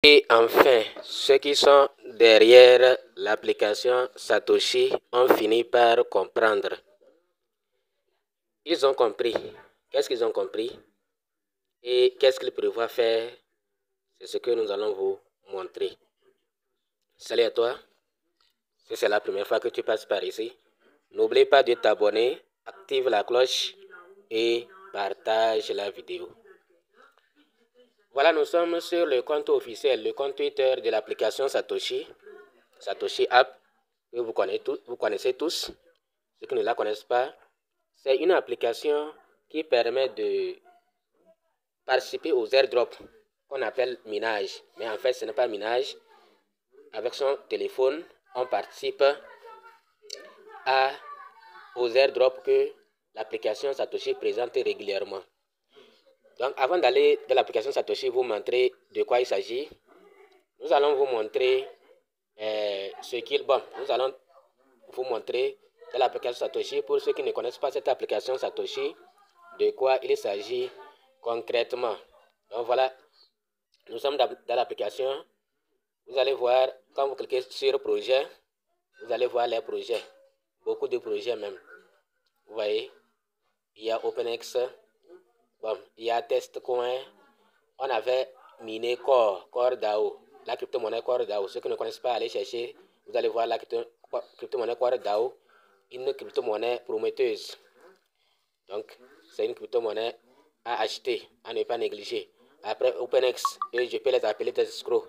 Et enfin, ceux qui sont derrière l'application Satoshi ont fini par comprendre. Ils ont compris. Qu'est-ce qu'ils ont compris? Et qu'est-ce qu'ils prévoient faire? C'est ce que nous allons vous montrer. Salut à toi. Si c'est la première fois que tu passes par ici, n'oublie pas de t'abonner, active la cloche et partage la vidéo. Voilà, nous sommes sur le compte officiel, le compte Twitter de l'application Satoshi App, que vous connaissez tous. Ceux qui ne la connaissent pas, c'est une application qui permet de participer aux airdrops qu'on appelle minage. Mais en fait, ce n'est pas minage. Avec son téléphone, on participe aux airdrops que l'application Satoshi présente régulièrement. Donc, avant d'aller dans l'application Satoshi, vous montrer de quoi il s'agit. Nous allons vous montrer nous allons vous montrer dans l'application Satoshi, pour ceux qui ne connaissent pas cette application Satoshi, de quoi il s'agit concrètement. Donc voilà, nous sommes dans l'application. Vous allez voir, quand vous cliquez sur projet, vous allez voir les projets, beaucoup de projets même. Vous voyez, il y a OpenX, il y a Testcoin, on avait miné Core DAO, la crypto-monnaie Core DAO. Ceux qui ne connaissent pas, allez chercher, vous allez voir la crypto-monnaie Core DAO, une crypto-monnaie prometteuse. Donc, c'est une crypto-monnaie à acheter, à ne pas négliger. Après OpenX, je peux les appeler des escrocs.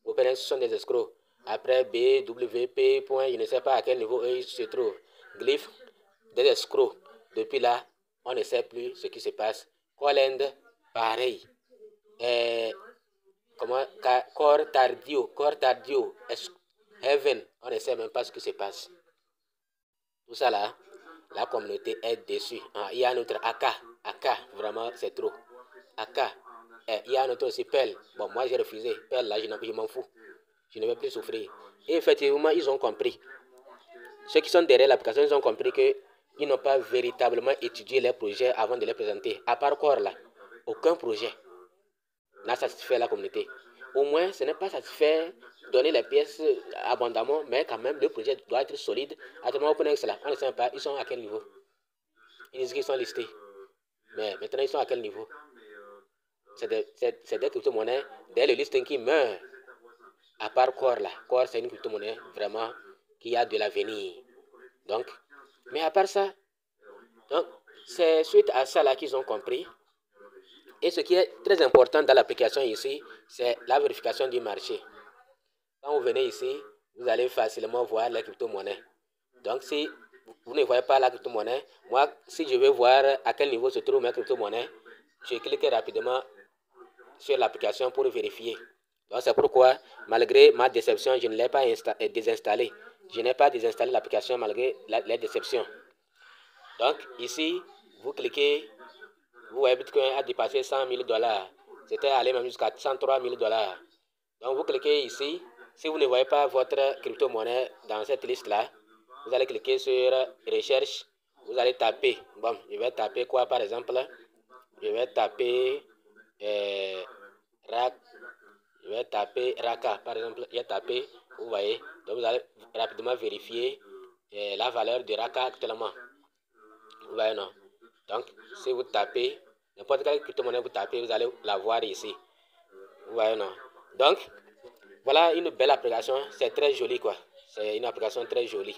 OpenX sont des escrocs. Après BWP, je ne sais pas à quel niveau eux se trouvent. Glyph, des escrocs. Depuis là, on ne sait plus ce qui se passe. Coland, pareil. Core Tardio, Heaven, on ne sait même pas ce qui se passe. Tout ça là, la communauté est déçue. Il y a notre AK, vraiment c'est trop. AK, il y a notre aussi Pell. Bon, moi j'ai refusé. Pell là, je m'en fous. Je ne veux plus souffrir. Et effectivement, ils ont compris. Ceux qui sont derrière l'application, ils ont compris qu'ils n'ont pas véritablement étudié les projets avant de les présenter. À part Core là, aucun projet n'a satisfait la communauté. Au moins, ce n'est pas satisfait donner les pièces abondamment, mais quand même, le projet doit être solide. Actuellement, OpenX là, on ne sait pas, ils sont à quel niveau? Ils disent qu'ils sont listés. Mais maintenant, ils sont à quel niveau? C'est des crypto-monnaies. Dès le listing qui meurt, à part Core là. Core, c'est une crypto-monnaie vraiment qui a de l'avenir. Donc, mais à part ça, c'est suite à ça là qu'ils ont compris. Et ce qui est très important dans l'application ici, c'est la vérification du marché. Quand vous venez ici, vous allez facilement voir les crypto-monnaies. Donc, si vous ne voyez pas la crypto-monnaie, moi, si je veux voir à quel niveau se trouve ma crypto-monnaie, je clique rapidement sur l'application pour vérifier. Donc, c'est pourquoi, malgré ma déception, je ne l'ai pas désinstallé. Je n'ai pas désinstallé l'application malgré les déceptions. Donc, ici, vous cliquez. Vous voyez, Bitcoin a dépassé 100 000 $. C'était allé même jusqu'à 103 000 $. Donc, vous cliquez ici. Si vous ne voyez pas votre crypto-monnaie dans cette liste-là, vous allez cliquer sur Recherche. Vous allez taper. Bon, je vais taper quoi, par exemple? Je vais taper Raka, par exemple. J'ai tapé, vous voyez. Donc, vous allez rapidement vérifier la valeur de Raka actuellement. Vous voyez, non? Donc, si vous tapez, n'importe quelle crypto-monnaie vous tapez, vous allez la voir ici. Vous voyez, non? Donc, voilà une belle application. C'est très joli, quoi. C'est une application très jolie.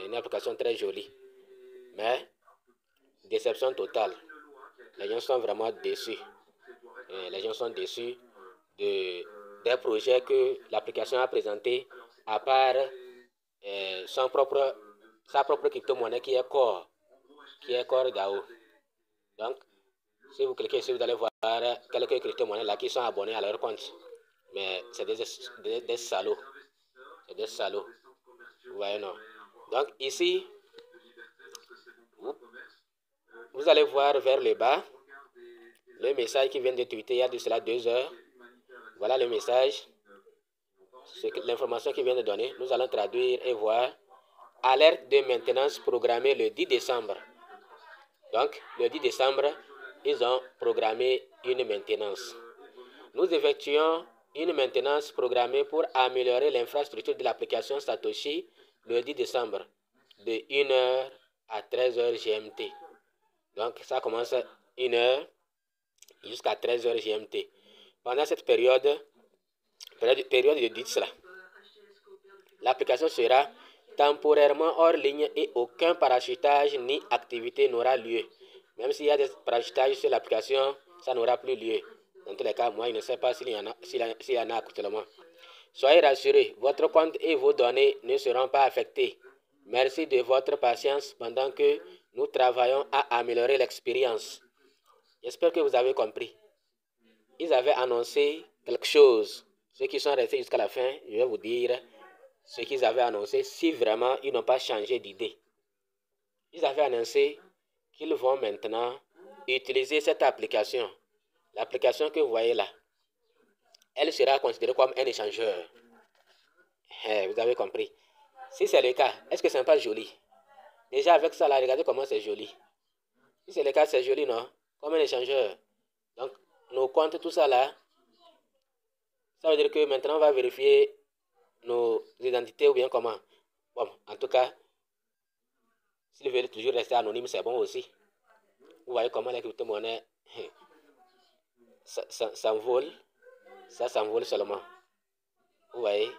Une application très jolie. Mais, déception totale. Les gens sont vraiment déçus. Les gens sont déçus des projets que l'application a présentés, à part sa propre crypto-monnaie qui est Core DAO. Donc, si vous cliquez ici, vous allez voir quelques crypto-monnaies là qui sont abonnés à leur compte. Mais c'est des salauds. C'est des salauds. Vous voyez, non? Donc, ici, vous allez voir vers le bas le message qui vient de tweeter il y a de cela 2 heures. Voilà le message. L'information qu'il vient de donner. Nous allons traduire et voir. Alerte de maintenance programmée le 10 décembre. Donc, le 10 décembre, ils ont programmé une maintenance. Nous effectuons une maintenance programmée pour améliorer l'infrastructure de l'application Satoshi le 10 décembre de 1h à 13h GMT. Donc, ça commence à 1h jusqu'à 13h GMT. Pendant cette période de 10 là, l'application sera temporairement hors ligne et aucun parachutage ni activité n'aura lieu. Même s'il y a des parachutages sur l'application, ça n'aura plus lieu. Dans tous les cas, moi, je ne sais pas s'il y en a actuellement. Soyez rassurés, votre compte et vos données ne seront pas affectés. Merci de votre patience pendant que nous travaillons à améliorer l'expérience. J'espère que vous avez compris. Ils avaient annoncé quelque chose. Ceux qui sont restés jusqu'à la fin, je vais vous dire ce qu'ils avaient annoncé si vraiment ils n'ont pas changé d'idée. Ils avaient annoncé qu'ils vont maintenant utiliser cette application. L'application que vous voyez là, elle sera considérée comme un échangeur. Vous avez compris. Si c'est le cas, est-ce que ce n'est pas joli? Déjà avec ça là, regardez comment c'est joli. Si c'est le cas, c'est joli, non? Comme un échangeur. Donc, nos comptes, tout ça là, ça veut dire que maintenant on va vérifier nos identités ou bien comment. Bon, en tout cas, s'ils veulent toujours rester anonymes, c'est bon aussi. Vous voyez comment les crypto-monnaies s'envolent. Ça s'envole seulement. Vous voyez?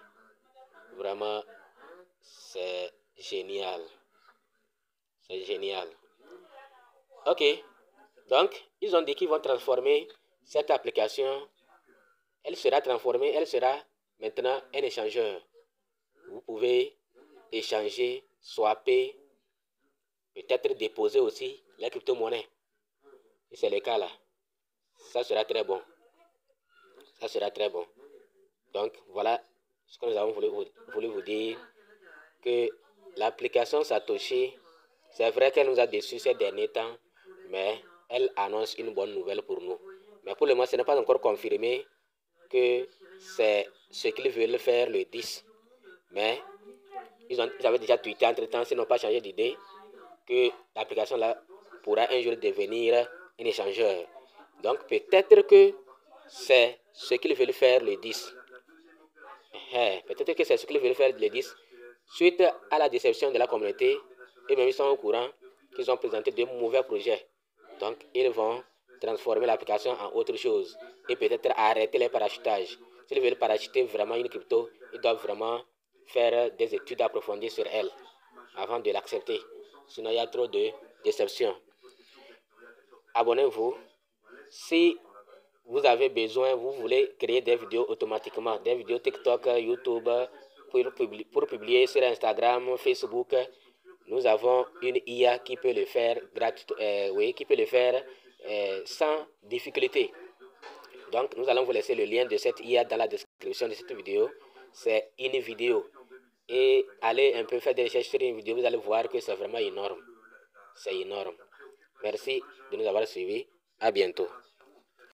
Vraiment, c'est génial. C'est génial. Ok. Donc, ils ont dit qu'ils vont transformer cette application. Elle sera transformée, elle sera maintenant un échangeur. Vous pouvez échanger, swapper, peut-être déposer aussi les crypto-monnaies. Si c'est le cas là, ça sera très bon. Ça sera très bon. Donc, voilà ce que nous avons voulu vous dire. Que l'application Satoshi, c'est vrai qu'elle nous a déçus ces derniers temps, mais elle annonce une bonne nouvelle pour nous. Mais pour le moment, ce n'est pas encore confirmé que c'est ce qu'ils veulent faire le 10. Mais ils avaient déjà tweeté entre-temps, s'ils n'ont pas changé d'idée, que l'application là pourra un jour devenir un échangeur. Donc peut-être que c'est ce qu'ils veulent faire le 10. Peut-être que c'est ce qu'ils veulent faire le 10. Suite à la déception de la communauté, et même ils sont au courant qu'ils ont présenté de mauvais projets. Donc ils vont transformer l'application en autre chose et peut-être arrêter les parachutages. S'ils veulent parachuter vraiment une crypto, ils doivent vraiment faire des études approfondies sur elle avant de l'accepter. Sinon, il y a trop de déceptions. Abonnez-vous. Si vous avez besoin, vous voulez créer des vidéos automatiquement, des vidéos TikTok, YouTube, pour publier sur Instagram, Facebook, nous avons une IA qui peut le faire qui peut le faire sans difficulté. Donc, nous allons vous laisser le lien de cette IA dans la description de cette vidéo. C'est une vidéo. Et allez un peu faire des recherches sur une vidéo, vous allez voir que c'est vraiment énorme. C'est énorme. Merci de nous avoir suivis. À bientôt.